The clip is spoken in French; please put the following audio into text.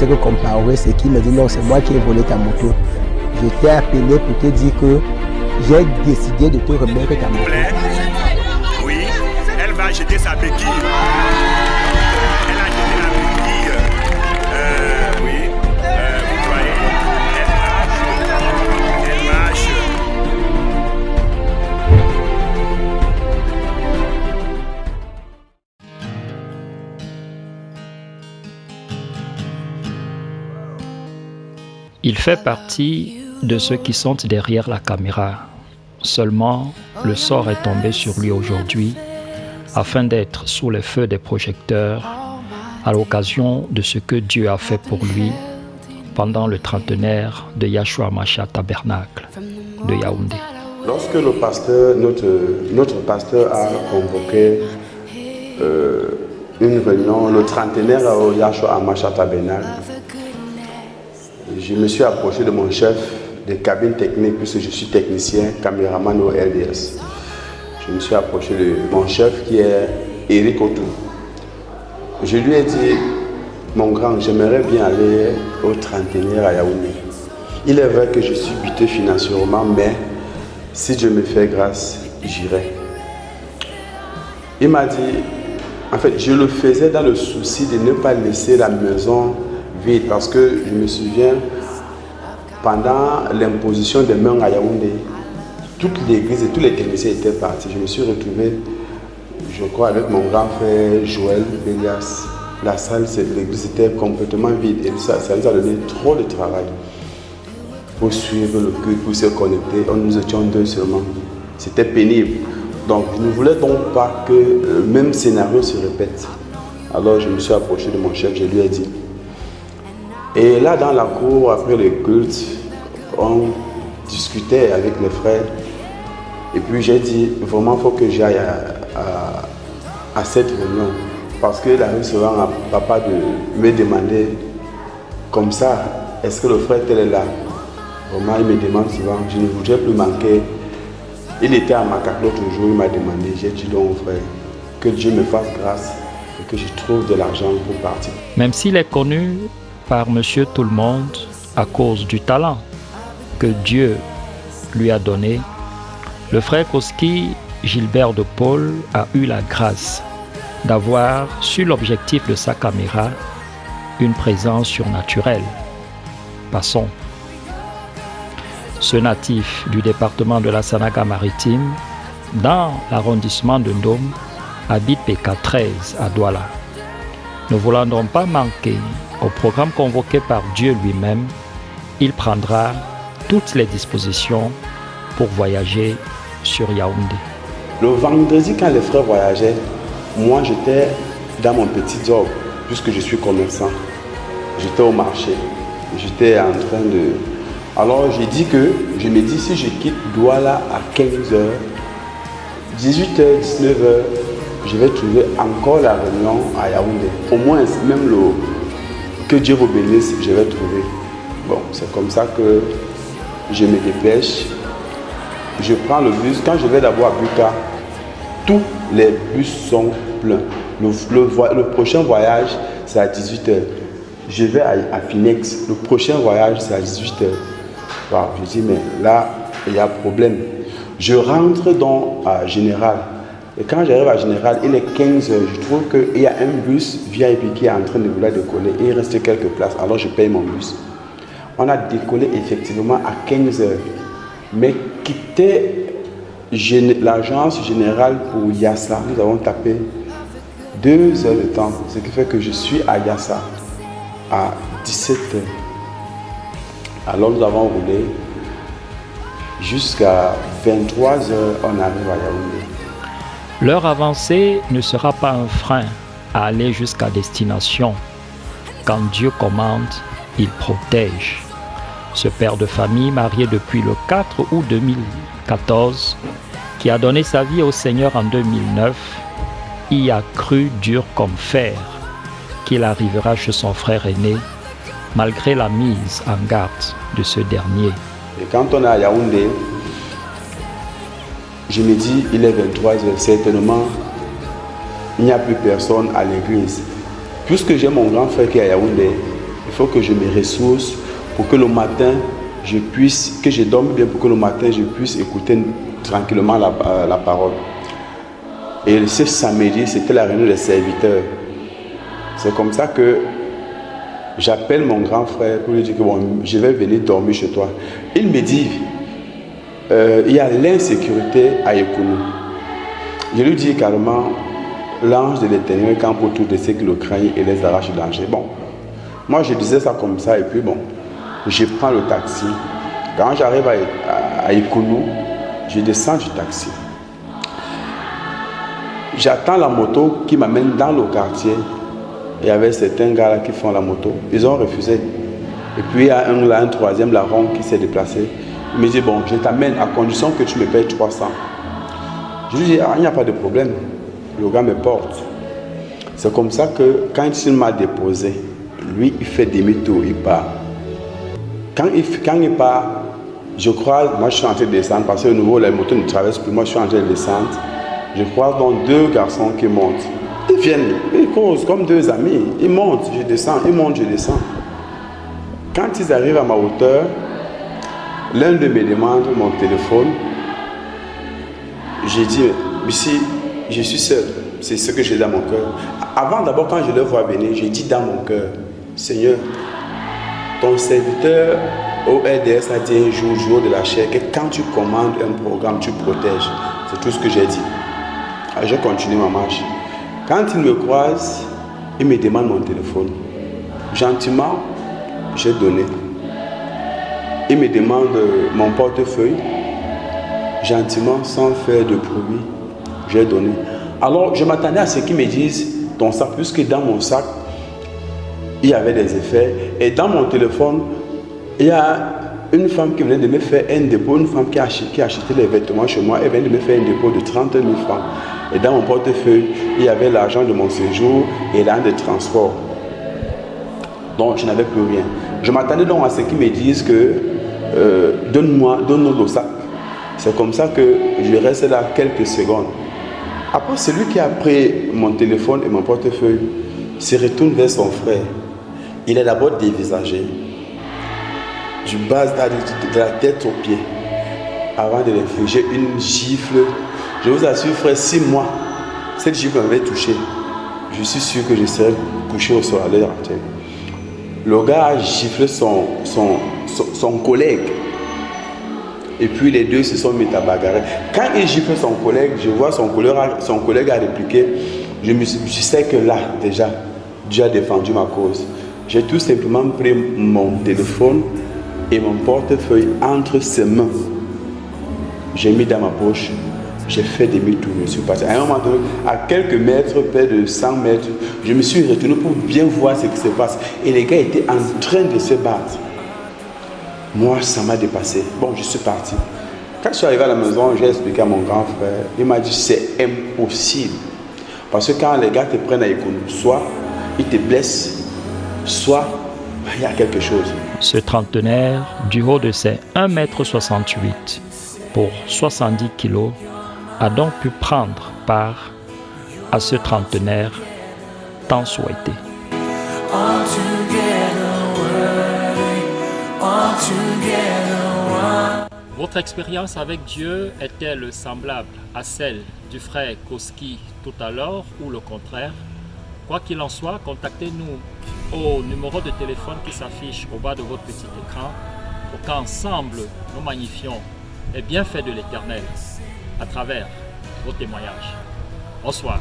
pensais que Compaoré, c'est qui me dit non, c'est moi qui ai volé ta moto. Je t'ai appelé pour te dire que j'ai décidé de te remettre ta moto. Oui, elle va jeter sa béquille. Elle a jeté la béquille. Oui, vous voyez, elle marche. Il fait partie de ceux qui sont derrière la caméra. Seulement, le sort est tombé sur lui aujourd'hui afin d'être sous les feux des projecteurs à l'occasion de ce que Dieu a fait pour lui pendant le trentenaire de Yahshua Mashiach Tabernacle de Yaoundé. Lorsque le pasteur, notre pasteur a convoqué une réunion, le trentenaire au Yahshua Mashiach Tabernacle, je me suis approché de mon chef des cabines techniques, puisque je suis technicien, caméraman au LDS. Je me suis approché de mon chef qui est Eric Otou. Je lui ai dit, mon grand, j'aimerais bien aller au trentenaire à Yaoundé. Il est vrai que je suis buté financièrement, mais si Dieu me fait grâce, j'irai. Il m'a dit, en fait, je le faisais dans le souci de ne pas laisser la maison vide, parce que je me souviens, pendant l'imposition des mains à Yaoundé, toute l'église et tous les techniciens étaient partis. Je me suis retrouvé, je crois, avec mon grand frère Joël Bélias. La salle, l'église était complètement vide et ça nous a donné trop de travail pour suivre le culte, pour se connecter. Nous étions deux seulement. C'était pénible. Donc, je ne voulais donc pas que le même scénario se répète. Alors, je me suis approché de mon chef, je lui ai dit. Et là, dans la cour, après le culte, on discutait avec les frères. Et puis j'ai dit, vraiment, il faut que j'aille à cette réunion. Parce qu'il arrive souvent à papa de me demander, comme ça, est-ce que le frère tel est là? Vraiment, il me demande souvent, je ne voudrais plus manquer. Il était à Macaque l'autre jour, il m'a demandé, j'ai dit donc, frère, que Dieu me fasse grâce et que je trouve de l'argent pour partir. Même s'il est connu par Monsieur Tout-le-Monde à cause du talent que Dieu lui a donné, le frère Koski Gilbert de Paul a eu la grâce d'avoir sur l'objectif de sa caméra une présence surnaturelle. Passons. Ce natif du département de la Sanaga-Maritime, dans l'arrondissement de Ndom, habite PK13 à Douala. Ne voulant donc pas manquer au programme convoqué par Dieu lui-même, il prendra toutes les dispositions pour voyager sur Yaoundé. Le vendredi, quand les frères voyageaient, moi j'étais dans mon petit job, puisque je suis commerçant. J'étais au marché. J'étais en train de... Alors j'ai dit que, je me dis, si je quitte Douala à 15h, 18h, 19h, je vais trouver encore la réunion à Yaoundé. Au moins, même que Dieu vous bénisse, je vais trouver. Bon, c'est comme ça que je me dépêche. Je prends le bus. Quand je vais d'abord à Buka, tous les bus sont pleins. Le prochain voyage, c'est à 18h. Je vais à Phoenix. Le prochain voyage, c'est à 18h. Bon, je dis, mais là, il y a problème. Je rentre à Général. Et quand j'arrive à Général, il est 15h. Je trouve qu'il y a un bus VIP qui est en train de vouloir décoller. Et il reste quelques places. Alors, je paye mon bus. On a décollé effectivement à 15h. Mais quitter l'agence générale pour Yassa, nous avons tapé 2 heures de temps. Ce qui fait que je suis à Yassa à 17h. Alors nous avons roulé jusqu'à 23h, on arrive à Yaoundé. Leur avancée ne sera pas un frein à aller jusqu'à destination. Quand Dieu commande, il protège. Ce père de famille, marié depuis le 4 août 2014, qui a donné sa vie au Seigneur en 2009, y a cru dur comme fer qu'il arrivera chez son frère aîné, malgré la mise en garde de ce dernier. Et quand on est à Yaoundé, je me dis, il est 23h, certainement, il n'y a plus personne à l'église. Puisque j'ai mon grand frère qui est à Yaoundé, Il faut que je me ressource pour que le matin, que je dorme bien pour que le matin, je puisse écouter tranquillement la parole. Et ce samedi, c'était la réunion des serviteurs. C'est comme ça que j'appelle mon grand frère pour lui dire que bon, je vais venir dormir chez toi. Il me dit, il y a l'insécurité à Yekounou. Je lui dis carrément, l'ange de l'Éternel campe autour de ceux qui le craignent et les arrache du danger. Bon, moi je disais ça comme ça et puis bon, je prends le taxi. Quand j'arrive à Yekounou, je descends du taxi. J'attends la moto qui m'amène dans le quartier. Il y avait certains gars là qui font la moto. Ils ont refusé. Et puis il y a un troisième larron qui s'est déplacé. Il me dit, bon, je t'amène à condition que tu me payes 300. Je lui dis, il n'y a pas de problème. Le gars me porte. C'est comme ça que quand il m'a déposé, lui, il fait demi-tour, il part. Quand il part, je croise, moi je suis en train de descendre parce que au nouveau, la moto ne traverse plus. Moi je suis en train de descendre. Je croise donc deux garçons qui montent. Ils viennent, ils causent comme deux amis. Ils montent, je descends, ils montent, je descends. Quand ils arrivent à ma hauteur, l'un d'eux me demande mon téléphone. J'ai dit, ici, je suis seul. C'est ce que j'ai dans mon cœur. Avant, d'abord, quand je le vois venir, j'ai dit dans mon cœur, Seigneur, ton serviteur au RDS a dit un jour de la chair, que quand tu commandes un programme, tu protèges. C'est tout ce que j'ai dit. Alors, je continue ma marche. Quand il me croise, il me demande mon téléphone. Gentiment, j'ai donné. Il me demande mon portefeuille. Gentiment, sans faire de bruit, j'ai donné. Alors, je m'attendais à ce qu'ils me disent ton sac, puisque dans mon sac, il y avait des effets. Et dans mon téléphone, il y a une femme qui venait de me faire un dépôt, une femme qui a acheté les vêtements chez moi, elle venait de me faire un dépôt de 30 000 francs. Et dans mon portefeuille, il y avait l'argent de mon séjour et l'argent de transport. Donc, je n'avais plus rien. Je m'attendais donc à ce qu'ils me disent que donne-nous le sac. C'est comme ça que je reste là quelques secondes. Après, celui qui a pris mon téléphone et mon portefeuille se retourne vers son frère. Il est d'abord dévisagé. Du bas de la tête aux pieds. Avant de l'infliger une gifle. Je vous assure, frère, si moi, cette gifle m'avait touché, je suis sûr que je serais couché au sol à l'heure actuelle. Le gars a giflé son collègue. Et puis les deux se sont mis à bagarrer. Quand il gifle son collègue, je vois son collègue a répliqué. Je sais que là, déjà, Dieu a défendu ma cause. J'ai tout simplement pris mon téléphone et mon portefeuille entre ses mains. J'ai mis dans ma poche. J'ai fait demi-tour, je suis parti. À un moment donné, à quelques mètres, près de 100 mètres, je me suis retourné pour bien voir ce qui se passe. Et les gars étaient en train de se battre. Moi, ça m'a dépassé. Bon, je suis parti. Quand je suis arrivé à la maison, j'ai expliqué à mon grand frère. Il m'a dit, c'est impossible. Parce que quand les gars te prennent à Yekounou, soit ils te blessent, soit il y a quelque chose. Ce trentenaire, du haut de ses 1,68 m pour 70 kg, a donc pu prendre part à ce trentenaire tant souhaité. Votre expérience avec Dieu est-elle semblable à celle du frère Koski tout à l'heure ou le contraire? Quoi qu'il en soit, contactez-nous au numéro de téléphone qui s'affiche au bas de votre petit écran pour qu'ensemble nous magnifions les bienfaits de l'Éternel à travers vos témoignages. Bonsoir.